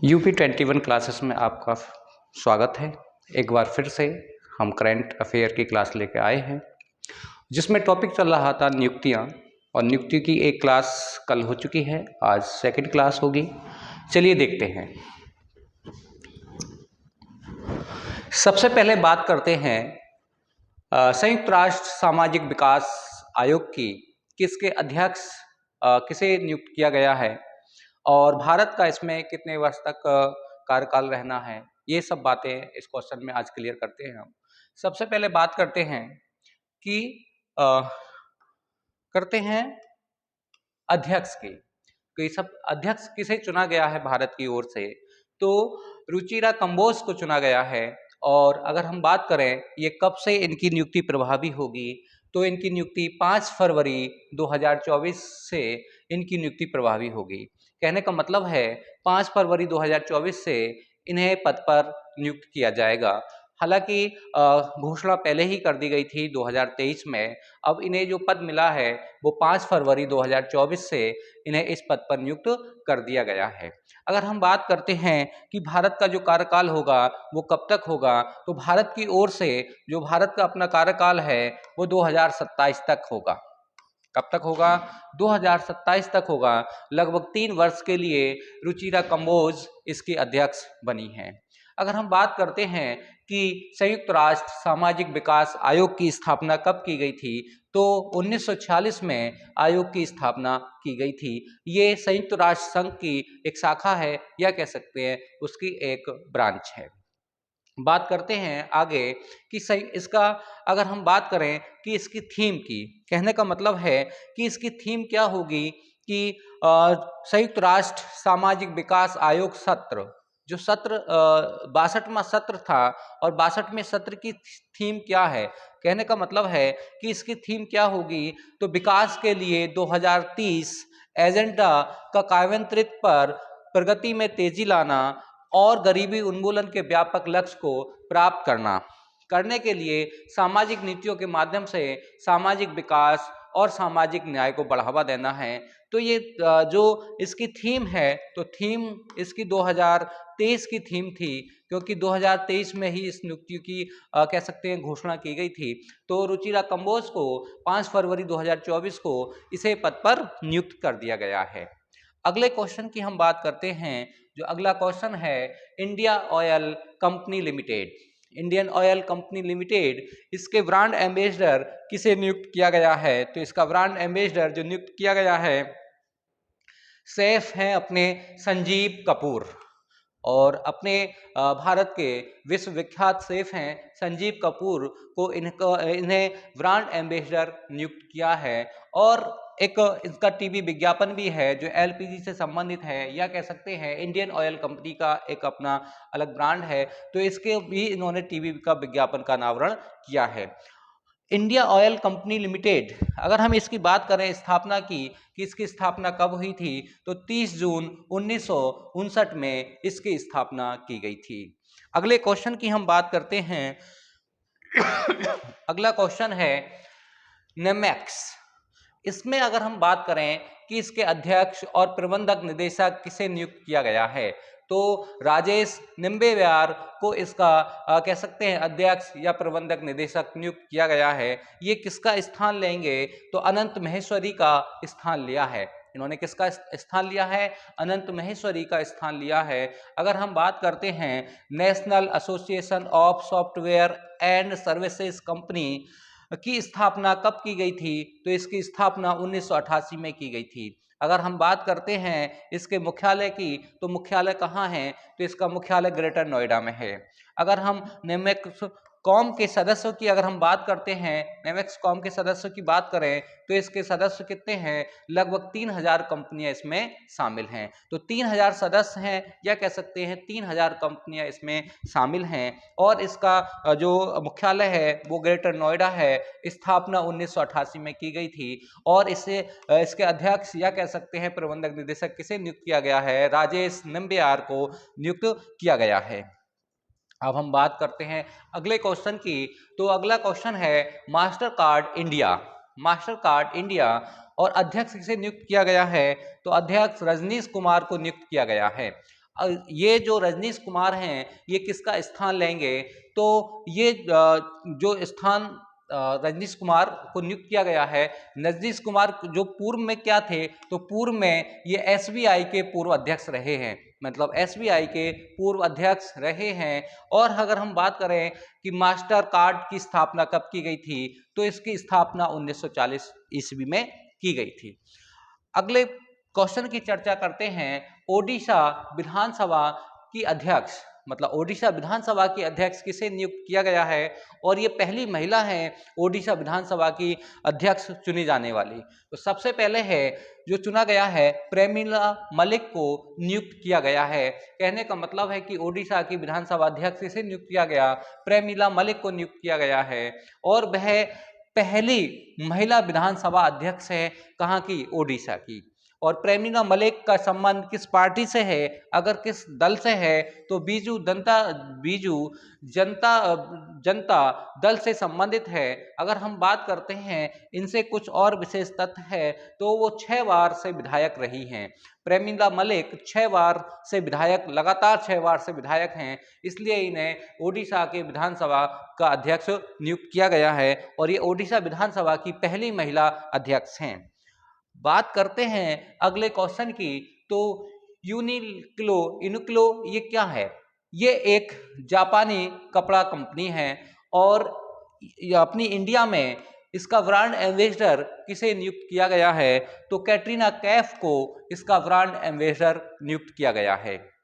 UP 21 classes में आपका स्वागत है। एक बार फिर से हम करंट अफेयर की क्लास लेके आए हैं, जिसमें टॉपिक चल रहा था नियुक्तियां, और नियुक्ति की एक क्लास कल हो चुकी है, आज सेकंड क्लास होगी। चलिए देखते हैं। सबसे पहले बात करते हैं संयुक्त राष्ट्र सामाजिक विकास आयोग की, किसके अध्यक्ष किसे नियुक्त किया गया है और भारत का इसमें कितने वर्ष तक कार्यकाल रहना है। ये सब बातें इस क्वेश्चन में आज क्लियर करते हैं। हम सबसे पहले बात करते हैं कि अध्यक्ष की, तो सब अध्यक्ष किसे चुना गया है भारत की ओर से, तो रुचिरा कंबोज को चुना गया है। और अगर हम बात करें ये कब से इनकी नियुक्ति प्रभावी होगी, तो इनकी नियुक्ति 5 फरवरी 2024 से इनकी नियुक्ति प्रभावी होगी। कहने का मतलब है 5 फरवरी 2024 से इन्हें पद पर नियुक्त किया जाएगा। हालांकि घोषणा पहले ही कर दी गई थी 2023 में, अब इन्हें जो पद मिला है वो 5 फरवरी 2024 से इन्हें इस पद पर नियुक्त कर दिया गया है। अगर हम बात करते हैं कि भारत का जो कार्यकाल होगा वो कब तक होगा, तो भारत की ओर से जो भारत का अपना कार्यकाल है वो 2027 तक होगा। कब तक होगा? 2027 तक होगा। लगभग 3 वर्ष के लिए रुचिरा कंबोज इसकी अध्यक्ष बनी है। अगर हम बात करते हैं कि संयुक्त राष्ट्र सामाजिक विकास आयोग की स्थापना कब की गई थी, तो 1946 में आयोग की स्थापना की गई थी। ये संयुक्त राष्ट्र संघ की एक शाखा है, या कह सकते हैं उसकी एक ब्रांच है। बात करते हैं आगे कि सही इसका, अगर हम बात करें कि इसकी थीम की, कहने का मतलब है कि इसकी थीम क्या होगी कि संयुक्त राष्ट्र सामाजिक विकास आयोग सत्र, जो सत्र 62वां सत्र था, और 62वें सत्र की थीम क्या है, कहने का मतलब है कि इसकी थीम क्या होगी, तो विकास के लिए 2030 एजेंडा का कार्यान्वित पर प्रगति में तेजी लाना और गरीबी उन्मूलन के व्यापक लक्ष्य को प्राप्त करने के लिए सामाजिक नीतियों के माध्यम से सामाजिक विकास और सामाजिक न्याय को बढ़ावा देना है। तो ये जो इसकी थीम है, तो थीम इसकी 2023 की थीम थी, क्योंकि 2023 में ही इस नियुक्ति की कह सकते हैं घोषणा की गई थी। तो रुचिरा कंबोज को 5 फरवरी 2024 को इसे पद पर नियुक्त कर दिया गया है। अगले क्वेश्चन की हम बात करते हैं। जो अगला क्वेश्चन है, India oil company limited, Indian oil company limited, इसके ब्रांड एम्बेसडर किसे नियुक्त किया गया है, तो इसका ब्रांड एम्बेसडर जो नियुक्त किया गया है, शेफ हैं अपने संजीव कपूर, और अपने भारत के विश्वविख्यात शेफ हैं संजीव कपूर को इन्हें ब्रांड एम्बेसडर नियुक्त किया है। और एक इसका टीवी विज्ञापन भी है जो एलपीजी से संबंधित है, या कह सकते हैं इंडियन ऑयल कंपनी का एक अपना अलग ब्रांड है, तो इसके भी इन्होंने टीवी का विज्ञापन का अनावरण किया है। इंडिया ऑयल कंपनी लिमिटेड, अगर हम इसकी बात करें स्थापना की कि इसकी स्थापना कब हुई थी, तो 30 जून 1959 में इसकी स्थापना की गई थी। अगले क्वेश्चन की हम बात करते हैं। अगला क्वेश्चन है नेमैक्स। इसमें अगर हम बात करें कि इसके अध्यक्ष और प्रबंधक निदेशक किसे नियुक्त किया गया है, तो राजेश निम्बेवार को इसका कह सकते हैं अध्यक्ष या प्रबंधक निदेशक नियुक्त किया गया है। ये किसका स्थान लेंगे, तो अनंत महेश्वरी का स्थान लिया है। इन्होंने किसका स्थान लिया है? अनंत महेश्वरी का स्थान लिया है। अगर हम बात करते हैं national association of software and services company की स्थापना कब की गई थी, तो इसकी स्थापना 1988 में की गई थी। अगर हम बात करते हैं इसके मुख्यालय की, तो मुख्यालय कहाँ है, तो इसका मुख्यालय ग्रेटर नोएडा में है। अगर हम नेमैक्स कॉम के सदस्यों की अगर हम बात करते हैं, नेमैक्स कॉम के सदस्यों की बात करें, तो इसके सदस्य कितने हैं? लगभग 3000 कंपनियां इसमें शामिल हैं। तो 3000 सदस्य हैं, या कह सकते हैं 3000 कंपनियां इसमें शामिल हैं। और इसका जो मुख्यालय है वो ग्रेटर नोएडा है। स्थापना 1988 में की गई थी, और इसे इसके अध्यक्ष या कह सकते हैं प्रबंधक निदेशक किसे नियुक्त किया गया है? राजेश निम्बियार को नियुक्त किया गया है। अब हम बात करते हैं अगले क्वेश्चन की। तो अगला क्वेश्चन है master card India. Master card India और अध्यक्ष किसे नियुक्त किया गया है? तो अध्यक्ष रजनीश कुमार को नियुक्त किया गया है। ये जो रजनीश कुमार हैं, ये किसका स्थान लेंगे? तो ये जो स्थान रजनीश कुमार को नियुक्त किया गया है, रजनीश कुमार जो पूर्व में क्या थे? तो पूर्व में ये एसबीआई के पूर्व अध्यक्ष रहे हैं, मतलब एसबीआई के पूर्व अध्यक्ष रहे हैं। और अगर हम बात करें कि मास्टर कार्ड की स्थापना कब की गई थी, तो इसकी स्थापना 1940 ईस्वी में की गई थी। अगले क्वेश्चन की चर्चा करते हैं। ओडिशा विधानसभा की अध्यक्ष, मतलब ओडिशा विधानसभा की अध्यक्ष किसे नियुक्त किया गया है? और ये पहली महिला है ओडिशा विधानसभा की अध्यक्ष चुनी जाने वाली। तो सबसे पहले है जो चुना गया है, प्रेमिला मलिक को नियुक्त किया गया है। कहने का मतलब है कि ओडिशा की विधानसभा अध्यक्ष किसे नियुक्त किया गया? प्रेमिला मलिक को नियुक्त किया गया है। और वह पहली महिला विधानसभा अध्यक्ष है, कहाँ की? ओडिशा की। और प्रेमिला मलिक का संबंध किस पार्टी से है? अगर किस दल से है तो बीजू जनता दल से संबंधित है। अगर हम बात करते हैं इनसे कुछ और विशेष तथ्य है, तो वो 6 बार से विधायक रही हैं। प्रेमिला मलिक 6 बार से विधायक, लगातार 6 बार से विधायक हैं, इसलिए इन्हें ओडिशा के विधानसभा का अध्यक्ष नियुक्त किया गया है और ये ओडिशा विधानसभा की पहली महिला अध्यक्ष हैं। बात करते हैं अगले क्वेश्चन की। तो यूनिक्लो ये क्या है? ये एक जापानी कपड़ा कंपनी है और अपनी इंडिया में इसका ब्रांड एम्बेसडर किसे नियुक्त किया गया है? तो कैटरीना कैफ को इसका ब्रांड एम्बेसडर नियुक्त किया गया है।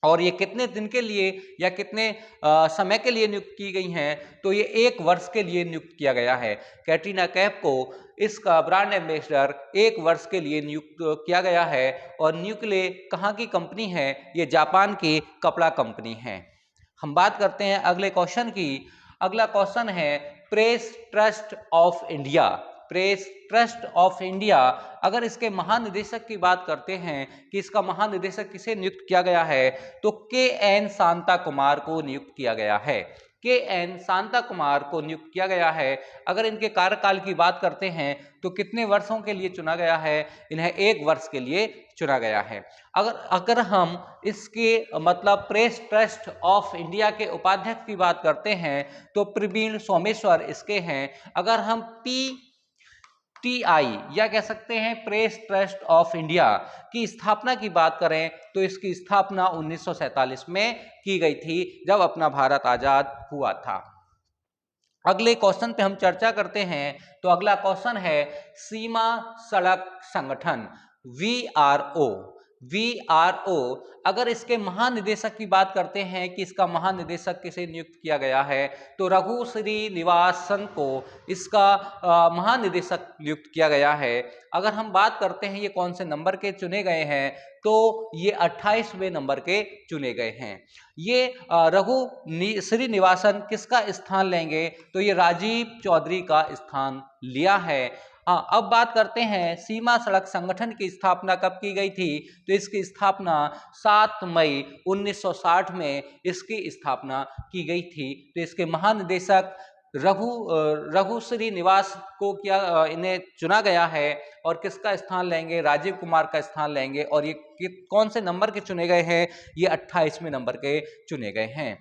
और ये कितने दिन के लिए या कितने समय के लिए नियुक्त की गई हैं? तो ये 1 वर्ष के लिए नियुक्त किया गया है। कैटरीना कैफ को इसका ब्रांड एम्बेसडर 1 वर्ष के लिए नियुक्त किया गया है। और न्यूक्ले कहाँ की कंपनी है? ये जापान की कपड़ा कंपनी है। हम बात करते हैं अगले क्वेश्चन की। अगला क्वेश्चन है press trust of India. Press trust of India, अगर इसके महानिदेशक की बात करते हैं कि इसका महानिदेशक किसे नियुक्त किया गया है, तो के.एन. शांता कुमार को नियुक्त किया गया है। के.एन. शांता कुमार को नियुक्त किया गया है। अगर इनके कार्यकाल की बात करते हैं तो कितने वर्षों के लिए चुना गया है? इन्हें 1 वर्ष के लिए चुना गया है। अगर हम इसके मतलब प्रेस ट्रस्ट ऑफ इंडिया के उपाध्यक्ष की बात करते हैं तो प्रवीण सोमेश्वर इसके हैं। अगर हम PTI या कह सकते हैं प्रेस ट्रस्ट ऑफ इंडिया की स्थापना की बात करें तो इसकी स्थापना 1947 में की गई थी, जब अपना भारत आजाद हुआ था। अगले क्वेश्चन पे हम चर्चा करते हैं। तो अगला क्वेश्चन है सीमा सड़क संगठन, VRO। अगर इसके महानिदेशक की बात करते हैं कि इसका महानिदेशक किसे नियुक्त किया गया है, तो रघु श्रीनिवासन को इसका महानिदेशक नियुक्त किया गया है। अगर हम बात करते हैं ये कौन से नंबर के चुने गए हैं, तो ये 28वें नंबर के चुने गए हैं। ये रघु श्रीनिवासन किसका स्थान लेंगे? तो ये राजीव चौधरी का स्थान लिया है। हाँ, अब बात करते हैं सीमा सड़क संगठन की स्थापना कब की गई थी? तो इसकी स्थापना 7 मई 1960 में इसकी स्थापना की गई थी। तो इसके महानिदेशक रघु श्रीनिवास को इन्हें चुना गया है और किसका स्थान लेंगे? राजीव कुमार का स्थान लेंगे। और ये कौन से नंबर के चुने गए हैं? ये 28वें नंबर के चुने गए हैं।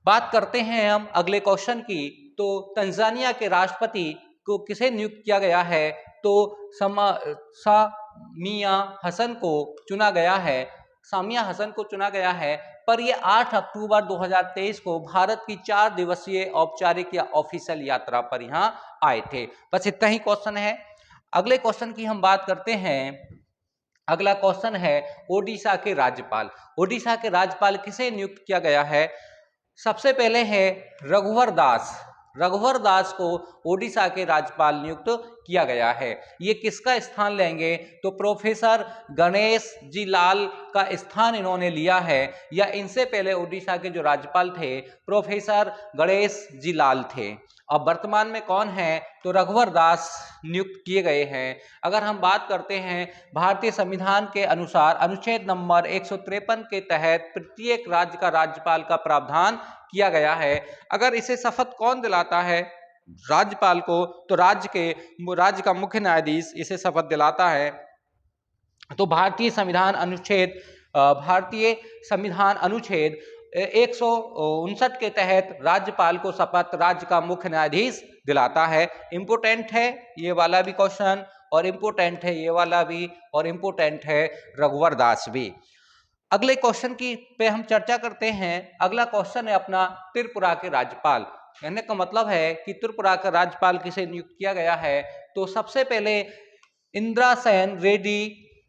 बात करते हैं हम अगले क्वेश्चन की। तो तंजानिया के राष्ट्रपति को किसे नियुक्त किया गया है? तो सामिया हसन को चुना गया है। सामिया हसन को चुना गया है, पर ये 8 अक्टूबर 2023 को भारत की 4 दिवसीय औपचारिक या ऑफिशियल यात्रा पर यहाँ आए थे। बस इतना ही क्वेश्चन है। अगले क्वेश्चन की हम बात करते हैं। अगला क्वेश्चन है ओडिशा के राज्यपाल। ओडिशा के राज्यपाल किसे नियुक्त किया गया है? सबसे पहले है रघुवर दास। रघुवर दास को ओडिशा के राज्यपाल नियुक्त किया गया है। ये किसका स्थान लेंगे? तो प्रोफेसर गणेश जी लाल का स्थान इन्होंने लिया है। या इनसे पहले ओडिशा के जो राज्यपाल थे प्रोफेसर गणेश जी लाल थे। अब वर्तमान में कौन है? तो रघुवर दास नियुक्त किए गए हैं। अगर हम बात करते हैं भारतीय संविधान के अनुसार अनुच्छेद नंबर 153 के तहत प्रत्येक राज्य का राज्यपाल का प्रावधान किया गया है। अगर इसे शपथ कौन दिलाता है? राज्यपाल को, तो राज्य का मुख्य न्यायाधीश इसे शपथ दिलाता है। तो भारतीय संविधान अनुच्छेद 159 के तहत राज्यपाल को शपथ राज्य का मुख्य न्यायाधीश दिलाता है। इंपोर्टेंट है ये वाला भी क्वेश्चन, और इंपोर्टेंट है ये वाला भी, और इंपोर्टेंट है रघुवर दास भी। अगले क्वेश्चन की पे हम चर्चा करते हैं। अगला क्वेश्चन है अपना त्रिपुरा के राज्यपाल। कहने का मतलब है कि त्रिपुरा का राज्यपाल किसे नियुक्त किया गया है। तो सबसे पहले इंद्रासेन रेड्डी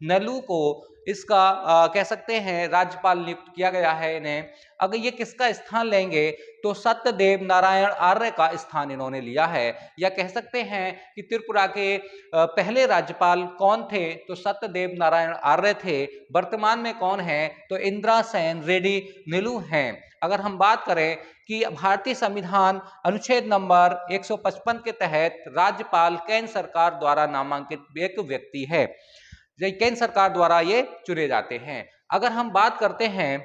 नलू को इसका कह सकते हैं राज्यपाल नियुक्त किया गया है इन्हें। अगर ये किसका स्थान लेंगे तो सत्यदेव नारायण आर्य का स्थान इन्होंने लिया है। या कह सकते हैं कि त्रिपुरा के पहले राज्यपाल कौन थे, तो सत्यदेव नारायण आर्य थे। वर्तमान में कौन है, तो इंद्रासेन रेड्डी नीलू हैं। अगर हम बात करें कि भारतीय संविधान अनुच्छेद नंबर 155 के तहत राज्यपाल केंद्र सरकार द्वारा नामांकित एक व्यक्ति है, केंद्र सरकार द्वारा ये चुने जाते हैं। अगर हम बात करते हैं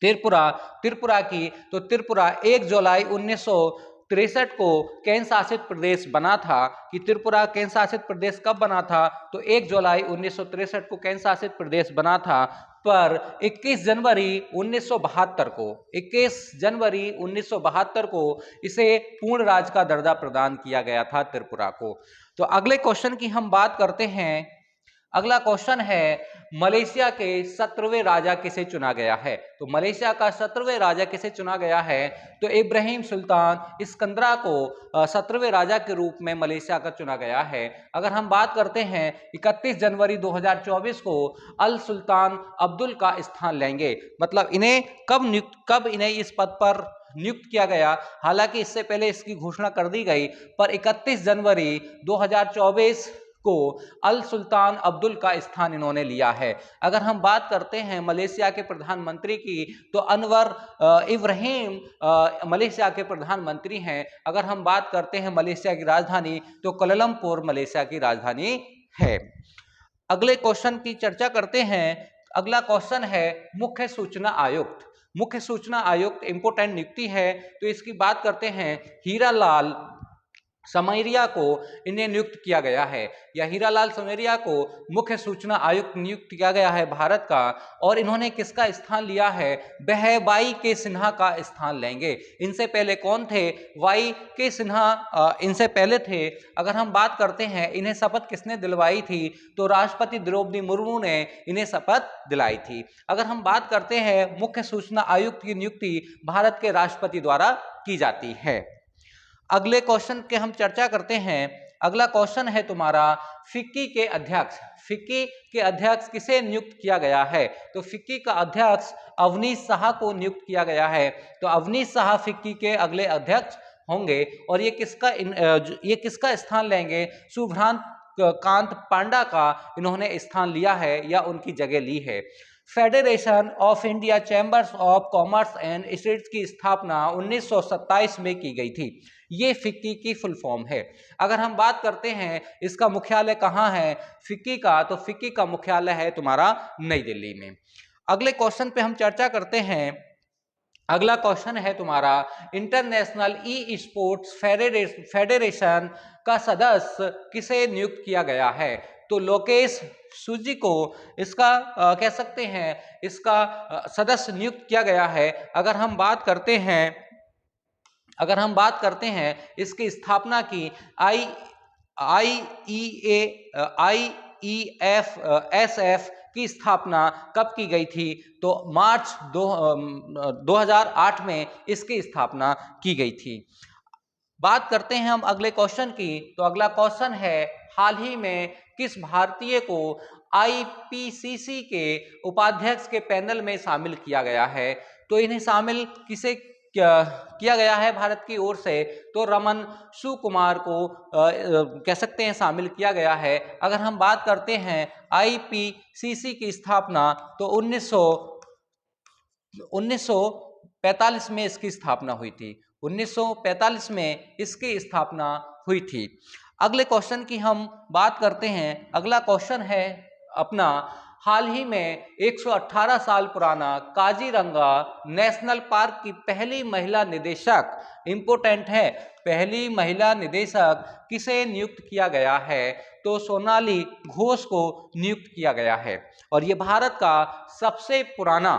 त्रिपुरा की, तो त्रिपुरा 1 जुलाई 1963 को केंद्र शासित प्रदेश बना था। कि त्रिपुरा केंद्र शासित प्रदेश कब बना था, तो 1 जुलाई 1963 को केंद्र शासित प्रदेश बना था। पर 21 जनवरी 1972 को इसे पूर्ण राज्य का दर्जा प्रदान किया गया था त्रिपुरा को। तो अगले क्वेश्चन की हम बात करते हैं। अगला क्वेश्चन है मलेशिया के 17वें राजा किसे चुना गया है। तो मलेशिया का 17वें राजा किसे चुना गया है, तो इब्राहिम सुल्तान इस्कंदरा को 17वें राजा के रूप में मलेशिया का चुना गया है। अगर हम बात करते हैं 31 जनवरी 2024 को अल सुल्तान अब्दुल का स्थान लेंगे। मतलब इन्हें कब इन्हें इस पद पर नियुक्त किया गया, हालांकि इससे पहले इसकी घोषणा कर दी गई, पर 31 जनवरी 2024 को अल सुल्तान अब्दुल का स्थान इन्होंने लिया है। अगर हम बात करते हैं मलेशिया के प्रधानमंत्री की, तो अनवर इब्राहिम मलेशिया के प्रधानमंत्री हैं। अगर हम बात करते हैं मलेशिया की राजधानी, तो कोलंबोर मलेशिया की राजधानी है। अगले क्वेश्चन की चर्चा करते हैं। अगला क्वेश्चन है मुख्य सूचना आयुक्त। मुख्य सूचना आयुक्त इंपोर्टेंट नियुक्ति है, तो इसकी बात करते हैं। हीरालाल समैरिया को इन्हें नियुक्त किया गया है, या हीरालाल समैरिया को मुख्य सूचना आयुक्त नियुक्त किया गया है भारत का। और इन्होंने किसका स्थान लिया है, वह वाई के सिन्हा का स्थान लेंगे। इनसे पहले कौन थे, वाई के सिन्हा इनसे पहले थे। अगर हम बात करते हैं इन्हें शपथ किसने दिलवाई थी, तो राष्ट्रपति द्रौपदी मुर्मू ने इन्हें शपथ दिलाई थी। अगर हम बात करते हैं मुख्य सूचना आयुक्त की नियुक्ति भारत के राष्ट्रपति द्वारा की जाती है। अगले क्वेश्चन के हम चर्चा करते हैं। अगला क्वेश्चन है तुम्हारा फिक्की के अध्यक्ष। फिक्की के अध्यक्ष किसे नियुक्त किया गया है, तो फिक्की का अध्यक्ष अवनीश शाह को नियुक्त किया गया है। तो अवनीश शाह फिक्की के अगले अध्यक्ष होंगे। और ये किसका स्थान लेंगे, शुभ्रांत कांत पांडा का इन्होंने स्थान लिया है या उनकी जगह ली है। Federation of India chambers of commerce and industries की स्थापना 1927 में की गई थी। ये फिक्की की फुल फॉर्म है। अगर हम बात करते हैं इसका मुख्यालय कहाँ है फिक्की का, तो फिक्की का मुख्यालय है तुम्हारा नई दिल्ली में। अगले क्वेश्चन पे हम चर्चा करते हैं। अगला क्वेश्चन है तुम्हारा इंटरनेशनल ई स्पोर्ट्स फेडरेशन का सदस्य किसे नियुक्त किया गया है, तो लोकेश सूजी को इसका कह सकते हैं इसका सदस्य नियुक्त किया गया है। अगर हम बात करते हैं इसकी स्थापना की IEF की स्थापना कब की गई थी, तो मार्च 2008 में इसकी स्थापना की गई थी। बात करते हैं हम अगले क्वेश्चन की, तो अगला क्वेश्चन है हाल ही में किस भारतीय को IPCC के उपाध्यक्ष के पैनल में शामिल किया गया है, तो इन्हें शामिल किसे किया गया है भारत की ओर से, तो रमन सुकुमार को कह सकते हैं शामिल किया गया है। अगर हम बात करते हैं IPCC की स्थापना, तो 1945 में इसकी स्थापना हुई थी। 1945 में इसकी स्थापना हुई थी। अगले क्वेश्चन की हम बात करते हैं। अगला क्वेश्चन है अपना हाल ही में 118 साल पुराना काजीरंगा नेशनल पार्क की पहली महिला निदेशक, इंपोर्टेंट है, पहली महिला निदेशक किसे नियुक्त किया गया है? तो सोनाली घोष को नियुक्त किया गया है। और ये भारत का सबसे पुराना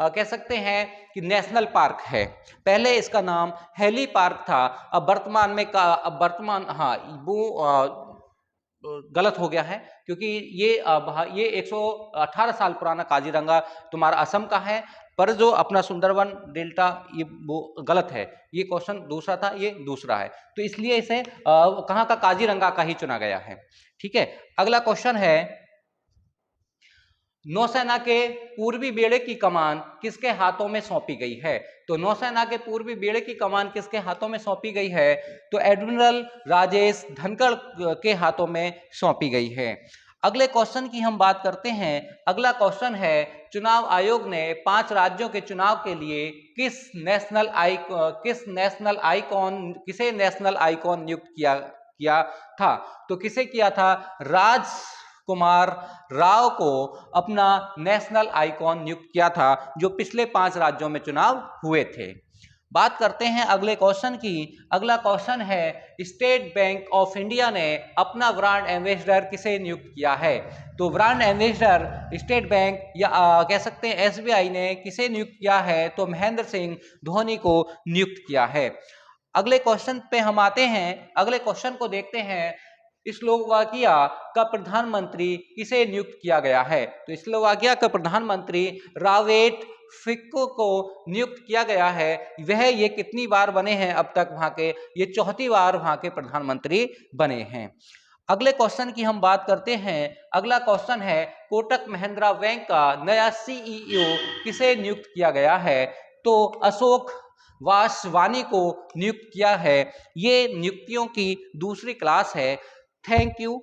कह सकते हैं कि नेशनल पार्क है। पहले इसका नाम हेली पार्क था, अब वर्तमान हाँ वो गलत हो गया है, क्योंकि ये 118 साल पुराना काजीरंगा तुम्हारा असम का है, पर जो अपना सुंदरवन डेल्टा ये वो गलत है। ये क्वेश्चन दूसरा था, ये दूसरा है, तो इसलिए इसे कहाँ का काजीरंगा का ही चुना गया है। ठीक है, अगला क्वेश्चन है, नौसेना के पूर्वी बेड़े की कमान किसके हाथों में सौंपी गई है? तो नौसेना के पूर्वी बेड़े की कमान किसके हाथों में सौंपी गई है? तो एडमिरल राजेश धनखड़ के हाथों में सौंपी गई है। अगले क्वेश्चन की हम बात करते हैं। अगला क्वेश्चन है, चुनाव आयोग ने 5 राज्यों के चुनाव के लिए किसे नेशनल आइकॉन नियुक्त किया था? तो किसे किया था? राजकुमार राव को अपना नेशनल आइकॉन नियुक्त किया था, जो पिछले 5 राज्यों में चुनाव हुए थे। बात करते हैं अगले क्वेश्चन की। अगला क्वेश्चन है, स्टेट बैंक ऑफ इंडिया ने अपना ब्रांड एम्बेसडर किसे नियुक्त किया है? तो ब्रांड एम्बेसडर स्टेट बैंक या कह सकते हैं एसबीआई ने किसे नियुक्त किया है? तो महेंद्र सिंह धोनी को नियुक्त किया है। अगले क्वेश्चन पे हम आते हैं। अगले क्वेश्चन को देखते हैं, स्लोवाकिया का प्रधानमंत्री किसे नियुक्त किया गया है? तो स्लोवाकिया का प्रधानमंत्री रावेट फिको को नियुक्त किया गया है। वह ये कितनी बार बने हैं अब तक वहां के? ये 4थी बार वहां के प्रधानमंत्री बने हैं। अगले क्वेश्चन की हम बात करते हैं। अगला क्वेश्चन है, कोटक महिंद्रा बैंक का नया सीईओ किसे नियुक्त किया गया है? तो अशोक वासवानी को नियुक्त किया है। ये नियुक्तियों की दूसरी क्लास है। Thank you.